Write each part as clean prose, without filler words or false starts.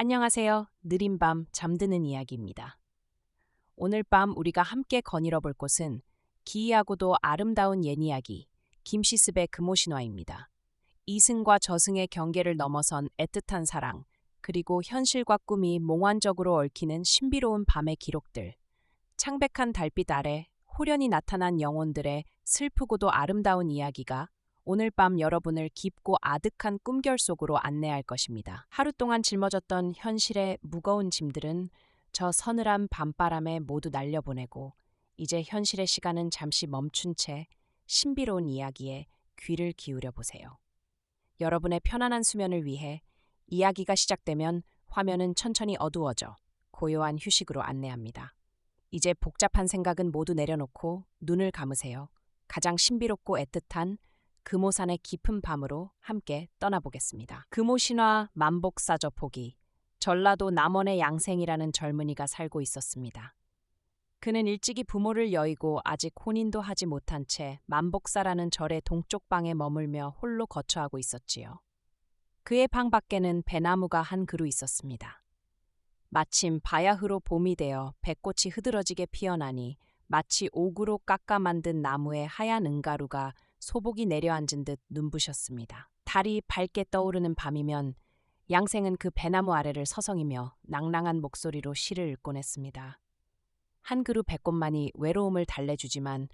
안녕하세요. 느린 밤 잠드는 이야기입니다. 오늘 밤 우리가 함께 거닐어 볼 곳은 기이하고도 아름다운 옛 이야기, 김시습의 금오신화입니다. 이승과 저승의 경계를 넘어선 애틋한 사랑, 그리고 현실과 꿈이 몽환적으로 얽히는 신비로운 밤의 기록들. 창백한 달빛 아래 호련히 나타난 영혼들의 슬프고도 아름다운 이야기가 오늘 밤 여러분을 깊고 아득한 꿈결 속으로 안내할 것입니다. 하루 동안 짊어졌던 현실의 무거운 짐들은 저 서늘한 밤바람에 모두 날려보내고 이제 현실의 시간은 잠시 멈춘 채 신비로운 이야기에 귀를 기울여 보세요. 여러분의 편안한 수면을 위해 이야기가 시작되면 화면은 천천히 어두워져 고요한 휴식으로 안내합니다. 이제 복잡한 생각은 모두 내려놓고 눈을 감으세요. 가장 신비롭고 애틋한 금오산의 깊은 밤으로 함께 떠나보겠습니다. 금오신화 만복사저 포기. 전라도 남원의 양생이라는 젊은이가 살고 있었습니다. 그는 일찍이 부모를 여의고 아직 혼인도 하지 못한 채 만복사라는 절의 동쪽 방에 머물며 홀로 거처하고 있었지요. 그의 방 밖에는 배나무가 한 그루 있었습니다. 마침 바야흐로 봄이 되어 배꽃이 흐드러지게 피어나니 마치 옥으로 깎아 만든 나무의 하얀 은가루가 소복이 내려앉은 듯 눈부셨습니다. 달이 밝게 떠오르는 밤이면 양생은 그 배나무 아래를 서성이며 낭랑한 목소리로 시를 읽곤 했습니다. 한 그루 배꽃만이 외로움을 달래주지만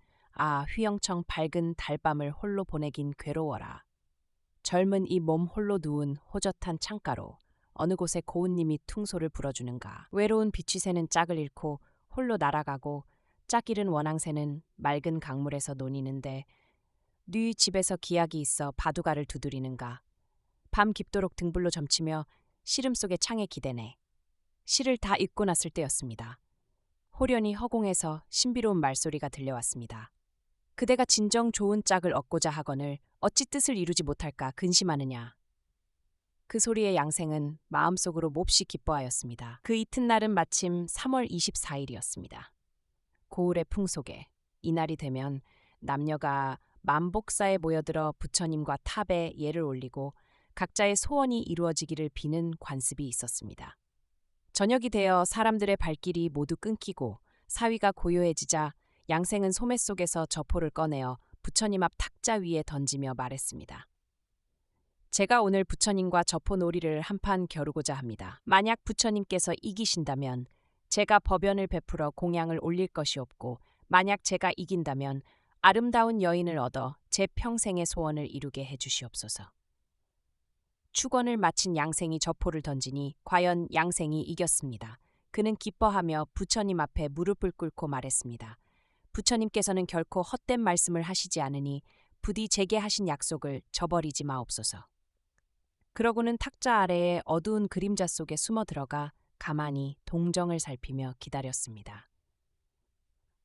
휘영청 밝은 달밤을 홀로 보내긴 괴로워라. 젊은 이 몸 홀로 누운 호젓한 창가로 어느 곳에 고운님이 퉁소를 불어주는가. 외로운 비취새는 짝을 잃고 홀로 날아가고 짝 잃은 원앙새는 맑은 강물에서 논이는데 네 집에서 기약이 있어 바두가를 두드리는가. 밤 깊도록 등불로 점치며 시름 속의 창에 기대네. 시를 다 읽고 났을 때였습니다. 호련히 허공에서 신비로운 말소리가 들려왔습니다. 그대가 진정 좋은 짝을 얻고자 하거늘 어찌 뜻을 이루지 못할까 근심하느냐. 그 소리에 양생은 마음속으로 몹시 기뻐하였습니다. 그 이튿날은 마침 3월 24일이었습니다. 고을의 풍속에 이날이 되면 남녀가 만복사에 모여들어 부처님과 탑에 예를 올리고 각자의 소원이 이루어지기를 비는 관습이 있었습니다. 저녁이 되어 사람들의 발길이 모두 끊기고 사위가 고요해지자 양생은 소매 속에서 저포를 꺼내어 부처님 앞 탁자 위에 던지며 말했습니다. 제가 오늘 부처님과 저포 놀이를 한판 겨루고자 합니다. 만약 부처님께서 이기신다면 제가 법연을 베풀어 공양을 올릴 것이 없고 만약 제가 이긴다면 아름다운 여인을 얻어 제 평생의 소원을 이루게 해주시옵소서. 축원을 마친 양생이 저포를 던지니 과연 양생이 이겼습니다. 그는 기뻐하며 부처님 앞에 무릎을 꿇고 말했습니다. 부처님께서는 결코 헛된 말씀을 하시지 않으니 부디 제게 하신 약속을 저버리지 마옵소서. 그러고는 탁자 아래의 어두운 그림자 속에 숨어 들어가 가만히 동정을 살피며 기다렸습니다.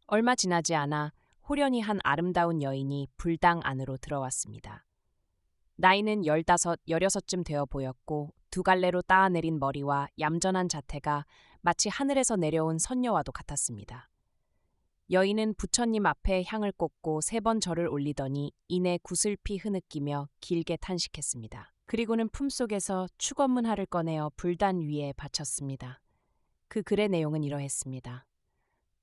얼마 지나지 않아 호련히 한 아름다운 여인이 불당 안으로 들어왔습니다. 나이는 15, 16쯤 되어 보였고 두 갈래로 따아내린 머리와 얌전한 자태가 마치 하늘에서 내려온 선녀와도 같았습니다. 여인은 부처님 앞에 향을 꽂고 3번 절을 올리더니 이내 구슬피 흐느끼며 길게 탄식했습니다. 그리고는 품속에서 축원문화를 꺼내어 불단 위에 바쳤습니다. 그 글의 내용은 이러했습니다.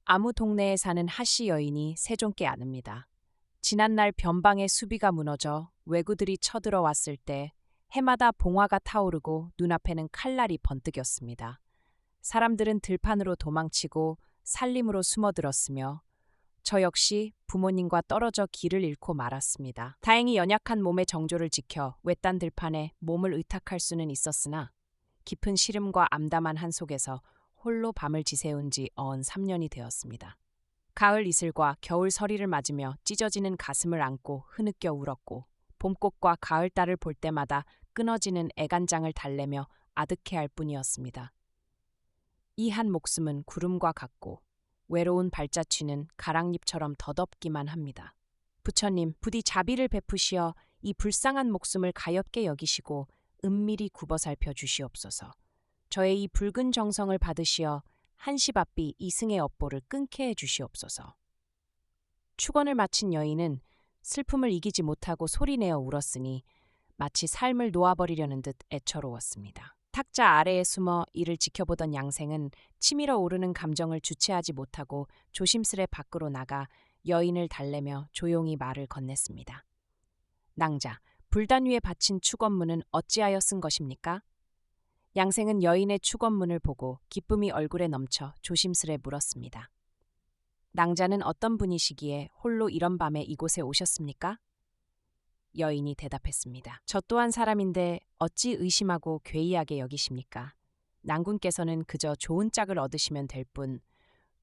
아무 동네에 사는 하씨 여인이 세종께 아릅니다. 지난날 변방의 수비가 무너져 왜구들이 쳐들어왔을 때 해마다 봉화가 타오르고 눈앞에는 칼날이 번뜩였습니다. 사람들은 들판으로 도망치고 살림으로 숨어들었으며 저 역시 부모님과 떨어져 길을 잃고 말았습니다. 다행히 연약한 몸의 정조를 지켜 외딴 들판에 몸을 의탁할 수는 있었으나 깊은 시름과 암담한 한 속에서 홀로 밤을 지새운 지 어언 3년이 되었습니다. 가을 이슬과 겨울 서리를 맞으며 찢어지는 가슴을 안고 흐느껴 울었고 봄꽃과 가을달을 볼 때마다 끊어지는 애간장을 달래며 아득해할 뿐이었습니다. 이 한 목숨은 구름과 같고 외로운 발자취는 가랑잎처럼 더덥기만 합니다. 부처님, 부디 자비를 베푸시어 이 불쌍한 목숨을 가엾게 여기시고 은밀히 굽어 살펴 주시옵소서. 저의 이 붉은 정성을 받으시어 한시바삐 이승의 업보를 끊게 해 주시옵소서. 축원을 마친 여인은 슬픔을 이기지 못하고 소리내어 울었으니 마치 삶을 놓아버리려는 듯 애처로웠습니다. 탁자 아래에 숨어 이를 지켜보던 양생은 치밀어 오르는 감정을 주체하지 못하고 조심스레 밖으로 나가 여인을 달래며 조용히 말을 건넸습니다. 낭자, 불단 위에 받친 축원문은 어찌하여 쓴 것입니까? 양생은 여인의 축원문을 보고 기쁨이 얼굴에 넘쳐 조심스레 물었습니다. 낭자는 어떤 분이시기에 홀로 이런 밤에 이곳에 오셨습니까? 여인이 대답했습니다. 저 또한 사람인데 어찌 의심하고 괴이하게 여기십니까? 낭군께서는 그저 좋은 짝을 얻으시면 될 뿐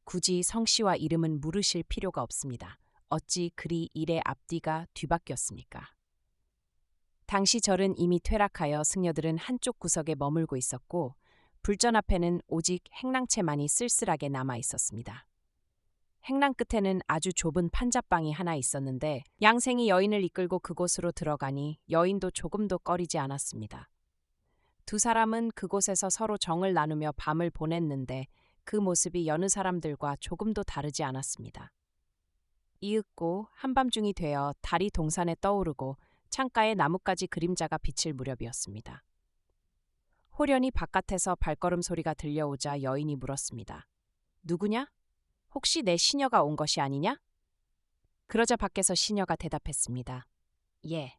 굳이 성씨와 이름은 물으실 필요가 없습니다. 어찌 그리 일의 앞뒤가 뒤바뀌었습니까? 당시 절은 이미 퇴락하여 승려들은 한쪽 구석에 머물고 있었고 불전 앞에는 오직 행랑채만이 쓸쓸하게 남아 있었습니다. 행랑 끝에는 아주 좁은 판잣방이 하나 있었는데 양생이 여인을 이끌고 그곳으로 들어가니 여인도 조금도 꺼리지 않았습니다. 두 사람은 그곳에서 서로 정을 나누며 밤을 보냈는데 그 모습이 여느 사람들과 조금도 다르지 않았습니다. 이윽고 한밤중이 되어 달이 동산에 떠오르고 창가에 나뭇가지 그림자가 비칠 무렵이었습니다. 호련히 바깥에서 발걸음 소리가 들려오자 여인이 물었습니다. 누구냐? 혹시 내 시녀가 온 것이 아니냐? 그러자 밖에서 시녀가 대답했습니다. 예,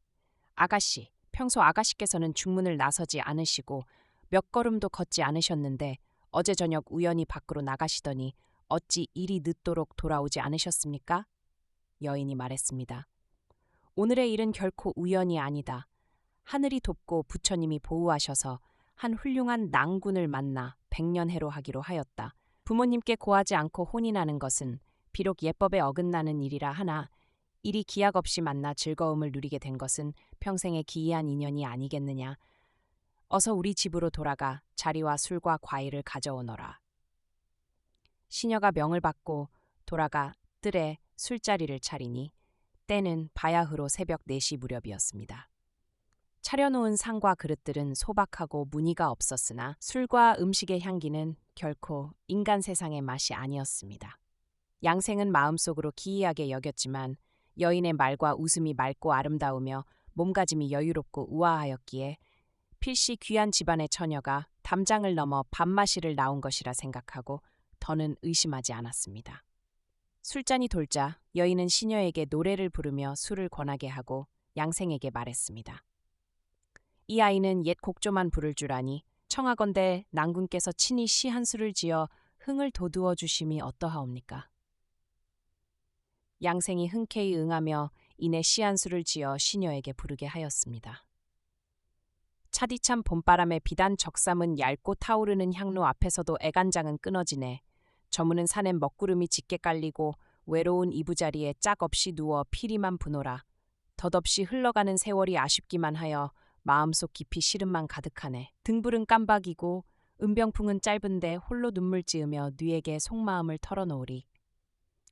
아가씨, 평소 아가씨께서는 중문을 나서지 않으시고 몇 걸음도 걷지 않으셨는데 어제 저녁 우연히 밖으로 나가시더니 어찌 일이 늦도록 돌아오지 않으셨습니까? 여인이 말했습니다. 오늘의 일은 결코 우연이 아니다. 하늘이 돕고 부처님이 보호하셔서 한 훌륭한 낭군을 만나 백년해로 하기로 하였다. 부모님께 고하지 않고 혼이 나는 것은 비록 예법에 어긋나는 일이라 하나 일이 기약 없이 만나 즐거움을 누리게 된 것은 평생의 기이한 인연이 아니겠느냐. 어서 우리 집으로 돌아가 자리와 술과 과일을 가져오너라. 시녀가 명을 받고 돌아가 뜰에 술자리를 차리니 때는 바야흐로 새벽 4시 무렵이었습니다. 차려놓은 상과 그릇들은 소박하고 무늬가 없었으나 술과 음식의 향기는 결코 인간 세상의 맛이 아니었습니다. 양생은 마음속으로 기이하게 여겼지만 여인의 말과 웃음이 맑고 아름다우며 몸가짐이 여유롭고 우아하였기에 필시 귀한 집안의 처녀가 담장을 넘어 밥마시를 나온 것이라 생각하고 더는 의심하지 않았습니다. 술잔이 돌자 여인은 시녀에게 노래를 부르며 술을 권하게 하고 양생에게 말했습니다. 이 아이는 옛 곡조만 부를 줄 아니 청하건대 낭군께서 친히 시 한 수를 지어 흥을 돋우어 주심이 어떠하옵니까? 양생이 흔쾌히 응하며 이내 시 한 수를 지어 시녀에게 부르게 하였습니다. 차디찬 봄바람에 비단 적삼은 얇고 타오르는 향로 앞에서도 애간장은 끊어지네. 저무는 산엔 먹구름이 짙게 깔리고 외로운 이부자리에 짝 없이 누워 피리만 부노라. 덧없이 흘러가는 세월이 아쉽기만 하여 마음속 깊이 시름만 가득하네. 등불은 깜박이고 은병풍은 짧은데 홀로 눈물 지으며 뉘에게 속마음을 털어놓으리.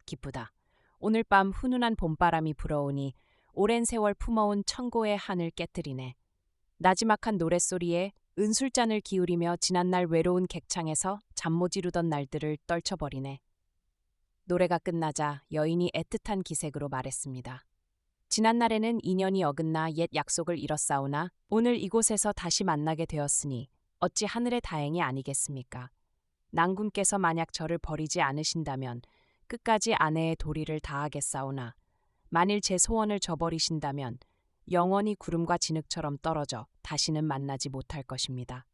기쁘다. 오늘 밤 훈훈한 봄바람이 불어오니 오랜 세월 품어온 천고의 한을 깨뜨리네. 나지막한 노랫소리에 은술잔을 기울이며 지난날 외로운 객창에서 잠 못 이루던 날들을 떨쳐버리네. 노래가 끝나자 여인이 애틋한 기색으로 말했습니다. 지난날에는 인연이 어긋나 옛 약속을 잃었사오나 오늘 이곳에서 다시 만나게 되었으니 어찌 하늘의 다행이 아니겠습니까? 낭군께서 만약 저를 버리지 않으신다면 끝까지 아내의 도리를 다하겠사오나 만일 제 소원을 저버리신다면 영원히 구름과 진흙처럼 떨어져 다시는 만나지 못할 것입니다.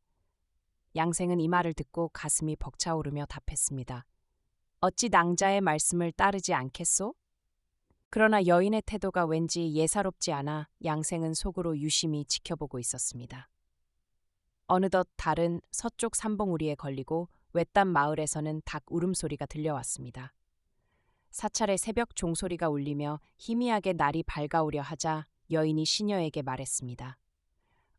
양생은 이 말을 듣고 가슴이 벅차오르며 답했습니다. 어찌 낭자의 말씀을 따르지 않겠소? 그러나 여인의 태도가 왠지 예사롭지 않아 양생은 속으로 유심히 지켜보고 있었습니다. 어느덧 달은 서쪽 산봉우리에 걸리고 외딴 마을에서는 닭 울음소리가 들려왔습니다. 사찰의 새벽 종소리가 울리며 희미하게 날이 밝아오려 하자 여인이 시녀에게 말했습니다.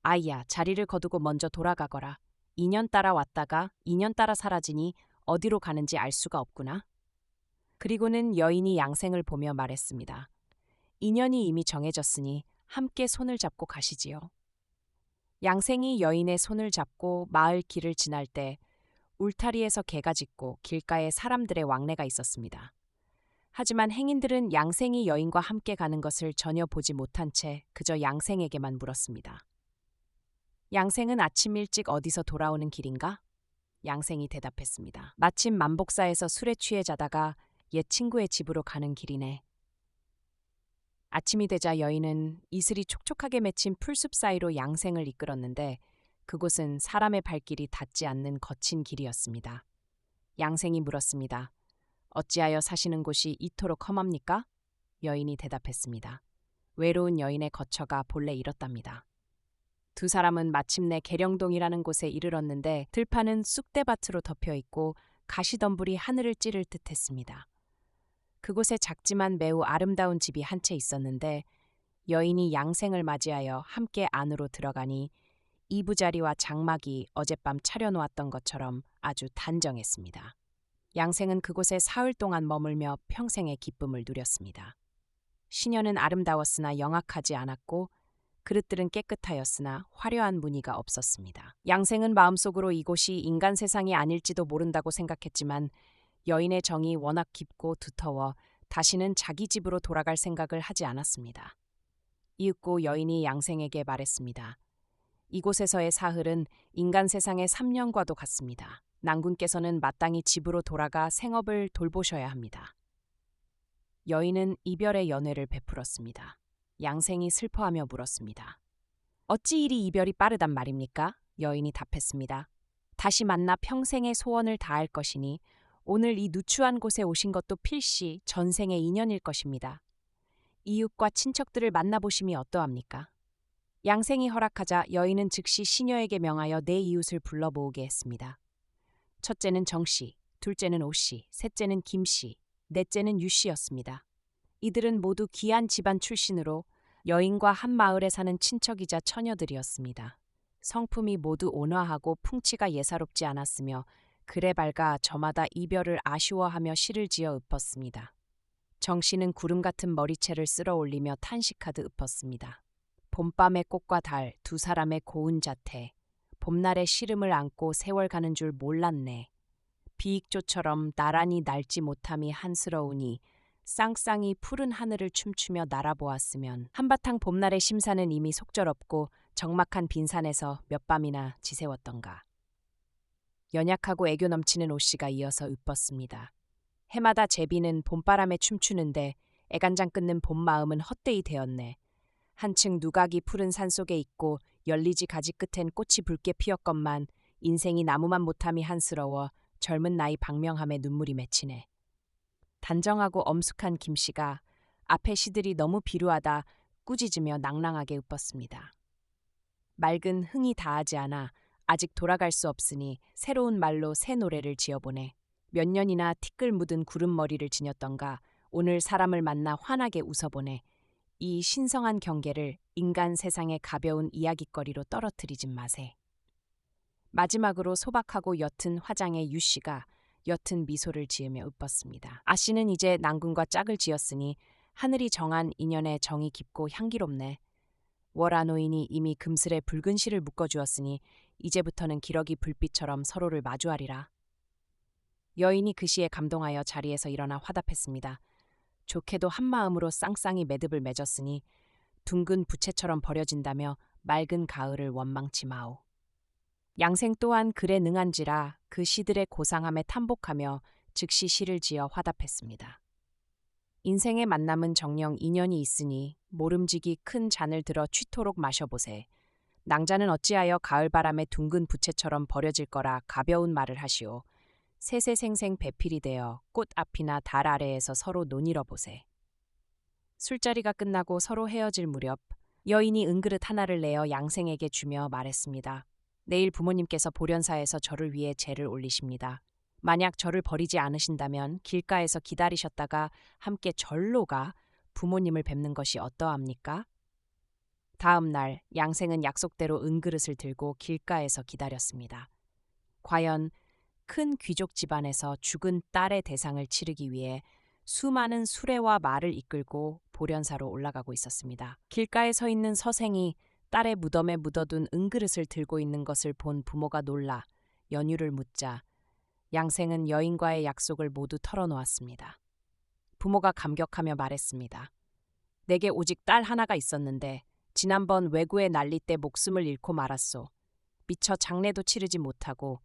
아이야, 자리를 거두고 먼저 돌아가거라. 2년 따라 왔다가 2년 따라 사라지니 어디로 가는지 알 수가 없구나. 그리고는 여인이 양생을 보며 말했습니다. 인연이 이미 정해졌으니 함께 손을 잡고 가시지요. 양생이 여인의 손을 잡고 마을 길을 지날 때 울타리에서 개가 짖고 길가에 사람들의 왕래가 있었습니다. 하지만 행인들은 양생이 여인과 함께 가는 것을 전혀 보지 못한 채 그저 양생에게만 물었습니다. 양생은 아침 일찍 어디서 돌아오는 길인가? 양생이 대답했습니다. 마침 만복사에서 술에 취해 자다가 옛 친구의 집으로 가는 길이네. 아침이 되자 여인은 이슬이 촉촉하게 맺힌 풀숲 사이로 양생을 이끌었는데 그곳은 사람의 발길이 닿지 않는 거친 길이었습니다. 양생이 물었습니다. 어찌하여 사시는 곳이 이토록 험합니까? 여인이 대답했습니다. 외로운 여인의 거처가 본래 이렇답니다. 두 사람은 마침내 계령동이라는 곳에 이르렀는데 들판은 쑥대밭으로 덮여 있고 가시덤불이 하늘을 찌를 듯했습니다. 그곳에 작지만 매우 아름다운 집이 한 채 있었는데 여인이 양생을 맞이하여 함께 안으로 들어가니 이부자리와 장막이 어젯밤 차려놓았던 것처럼 아주 단정했습니다. 양생은 그곳에 사흘 동안 머물며 평생의 기쁨을 누렸습니다. 시녀는 아름다웠으나 영악하지 않았고 그릇들은 깨끗하였으나 화려한 무늬가 없었습니다. 양생은 마음속으로 이곳이 인간 세상이 아닐지도 모른다고 생각했지만 여인의 정이 워낙 깊고 두터워 다시는 자기 집으로 돌아갈 생각을 하지 않았습니다. 이윽고 여인이 양생에게 말했습니다. 이곳에서의 사흘은 인간 세상의 3년과도 같습니다. 낭군께서는 마땅히 집으로 돌아가 생업을 돌보셔야 합니다. 여인은 이별의 연회를 베풀었습니다. 양생이 슬퍼하며 물었습니다. 어찌 이리 이별이 빠르단 말입니까? 여인이 답했습니다. 다시 만나 평생의 소원을 다할 것이니 오늘 이 누추한 곳에 오신 것도 필시 전생의 인연일 것입니다. 이웃과 친척들을 만나보심이 어떠합니까? 양생이 허락하자 여인은 즉시 시녀에게 명하여 네 이웃을 불러 모으게 했습니다. 첫째는 정씨, 둘째는 오씨, 셋째는 김씨, 넷째는 유씨였습니다. 이들은 모두 귀한 집안 출신으로 여인과 한 마을에 사는 친척이자 처녀들이었습니다. 성품이 모두 온화하고 풍치가 예사롭지 않았으며 글에 밝아 저마다 이별을 아쉬워하며 시를 지어 읊었습니다. 정씨는 구름 같은 머리채를 쓸어 올리며 탄식하듯 읊었습니다. 봄밤의 꽃과 달, 두 사람의 고운 자태, 봄날의 시름을 안고 세월 가는 줄 몰랐네. 비익조처럼 나란히 날지 못함이 한스러우니 쌍쌍이 푸른 하늘을 춤추며 날아보았으면 한바탕 봄날의 심사는 이미 속절없고 적막한 빈산에서 몇 밤이나 지새웠던가. 연약하고 애교 넘치는 오씨가 이어서 읊었습니다. 해마다 제비는 봄바람에 춤추는데 애간장 끊는 봄마음은 헛되이 되었네. 한층 누각이 푸른 산속에 있고 열리지 가지 끝엔 꽃이 붉게 피었건만 인생이 나무만 못함이 한스러워 젊은 나이 방명함에 눈물이 맺히네. 단정하고 엄숙한 김씨가 앞에 시들이 너무 비루하다 꾸짖으며 낭랑하게 읊었습니다. 맑은 흥이 다하지 않아 아직 돌아갈 수 없으니 새로운 말로 새 노래를 지어보네. 몇 년이나 티끌 묻은 구름머리를 지녔던가 오늘 사람을 만나 환하게 웃어보네. 이 신성한 경계를 인간 세상의 가벼운 이야깃거리로 떨어뜨리진 마세. 마지막으로 소박하고 옅은 화장의 유씨가 옅은 미소를 지으며 읊었습니다. 아씨는 이제 낭군과 짝을 지었으니 하늘이 정한 인연의 정이 깊고 향기롭네. 월아노인이 이미 금슬에 붉은 실을 묶어주었으니 이제부터는 기러기 불빛처럼 서로를 마주하리라. 여인이 그 시에 감동하여 자리에서 일어나 화답했습니다. 좋게도 한마음으로 쌍쌍이 매듭을 맺었으니 둥근 부채처럼 버려진다며 맑은 가을을 원망치 마오. 양생 또한 글에 능한지라 그 시들의 고상함에 탐복하며 즉시 시를 지어 화답했습니다. 인생의 만남은 정녕 인연이 있으니 모름지기 큰 잔을 들어 취토록 마셔보세. 낭자는 어찌하여 가을바람에 둥근 부채처럼 버려질 거라 가벼운 말을 하시오. 세세생생 배필이 되어 꽃 앞이나 달 아래에서 서로 논일어보세. 술자리가 끝나고 서로 헤어질 무렵 여인이 은그릇 하나를 내어 양생에게 주며 말했습니다. 내일 부모님께서 보련사에서 저를 위해 제를 올리십니다. 만약 저를 버리지 않으신다면 길가에서 기다리셨다가 함께 절로 가 부모님을 뵙는 것이 어떠합니까? 다음 날 양생은 약속대로 은그릇을 들고 길가에서 기다렸습니다. 과연 큰 귀족 집안에서 죽은 딸의 대상을 치르기 위해 수많은 수레와 말을 이끌고 보련사로 올라가고 있었습니다. 길가에 서 있는 서생이 딸의 무덤에 묻어둔 은그릇을 들고 있는 것을 본 부모가 놀라 연유를 묻자 양생은 여인과의 약속을 모두 털어놓았습니다. 부모가 감격하며 말했습니다. 내게 오직 딸 하나가 있었는데 지난번 왜구에 날릴 때 목숨을 잃고 말았소. 미처 장례도 치르지 못하고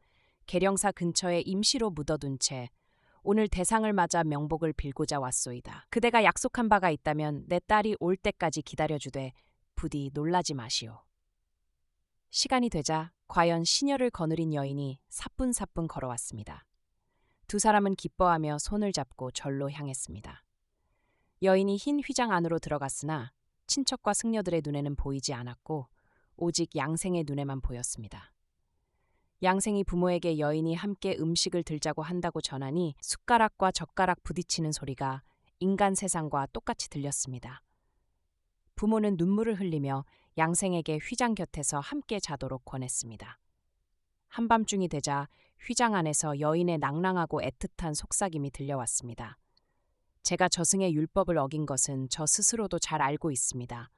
계령사 근처에 임시로 묻어둔 채 오늘 대상을 맞아 명복을 빌고자 왔소이다. 그대가 약속한 바가 있다면 내 딸이 올 때까지 기다려주되 부디 놀라지 마시오. 시간이 되자 과연 시녀를 거느린 여인이 사뿐사뿐 걸어왔습니다. 두 사람은 기뻐하며 손을 잡고 절로 향했습니다. 여인이 흰 휘장 안으로 들어갔으나 친척과 승려들의 눈에는 보이지 않았고 오직 양생의 눈에만 보였습니다. 양생이 부모에게 여인이 함께 음식을 들자고 한다고 전하니 숟가락과 젓가락 부딪히는 소리가 인간 세상과 똑같이 들렸습니다. 부모는 눈물을 흘리며 양생에게 휘장 곁에서 함께 자도록 권했습니다. 한밤중이 되자 휘장 안에서 여인의 낭랑하고 애틋한 속삭임이 들려왔습니다. 제가 저승의 율법을 어긴 것은 저 스스로도 잘 알고 있습니다.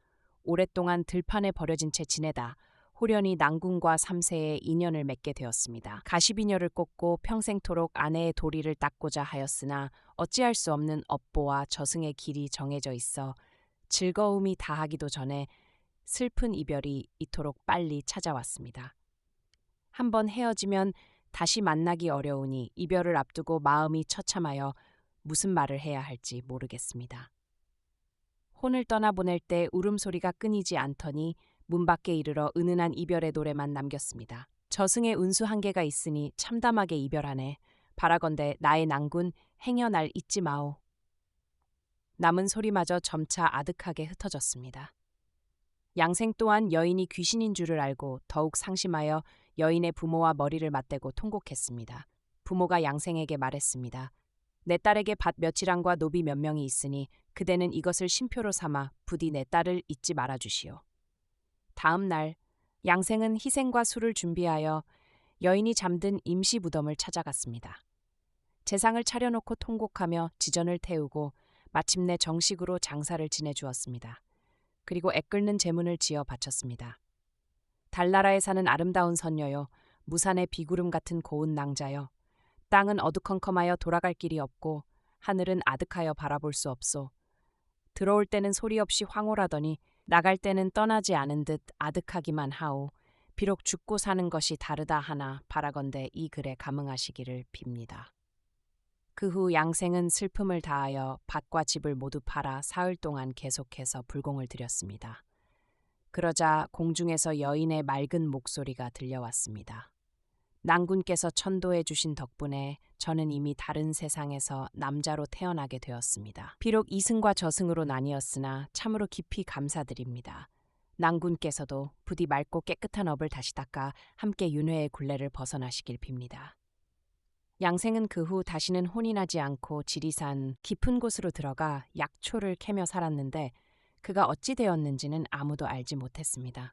오랫동안 들판에 버려진 채 지내다 호련히 낭군과 3세의 인연을 맺게 되었습니다. 가시비녀를 꽂고 평생토록 아내의 도리를 닦고자 하였으나 어찌할 수 없는 업보와 저승의 길이 정해져 있어 즐거움이 다하기도 전에 슬픈 이별이 이토록 빨리 찾아왔습니다. 한번 헤어지면 다시 만나기 어려우니 이별을 앞두고 마음이 처참하여 무슨 말을 해야 할지 모르겠습니다. 혼을 떠나보낼 때 울음소리가 끊이지 않더니 문 밖에 이르러 은은한 이별의 노래만 남겼습니다. 저승에 운수 한계가 있으니 참담하게 이별하네. 바라건대 나의 낭군 행여 날 잊지 마오. 남은 소리마저 점차 아득하게 흩어졌습니다. 양생 또한 여인이 귀신인 줄을 알고 더욱 상심하여 여인의 부모와 머리를 맞대고 통곡했습니다. 부모가 양생에게 말했습니다. 내 딸에게 밭 며칠 안과 노비 몇 명이 있으니 그대는 이것을 쉼표로 삼아 부디 내 딸을 잊지 말아주시오. 다음 날 양생은 희생과 술을 준비하여 여인이 잠든 임시 무덤을 찾아갔습니다. 제상을 차려놓고 통곡하며 지전을 태우고 마침내 정식으로 장사를 지내주었습니다. 그리고 애끓는 제문을 지어 바쳤습니다. 달나라에 사는 아름다운 선녀여, 무산의 비구름 같은 고운 낭자여, 땅은 어두컴컴하여 돌아갈 길이 없고 하늘은 아득하여 바라볼 수 없소. 들어올 때는 소리 없이 황홀하더니 나갈 때는 떠나지 않은 듯 아득하기만 하오. 비록 죽고 사는 것이 다르다 하나 바라건대 이 글에 감응하시기를 빕니다. 그 후 양생은 슬픔을 다하여 밭과 집을 모두 팔아 사흘 동안 계속해서 불공을 들였습니다. 그러자 공중에서 여인의 맑은 목소리가 들려왔습니다. 낭군께서 천도해 주신 덕분에 저는 이미 다른 세상에서 남자로 태어나게 되었습니다. 비록 이승과 저승으로 나뉘었으나 참으로 깊이 감사드립니다. 낭군께서도 부디 맑고 깨끗한 업을 다시 닦아 함께 윤회의 굴레를 벗어나시길 빕니다. 양생은 그 후 다시는 혼이 나지 않고 지리산 깊은 곳으로 들어가 약초를 캐며 살았는데 그가 어찌 되었는지는 아무도 알지 못했습니다.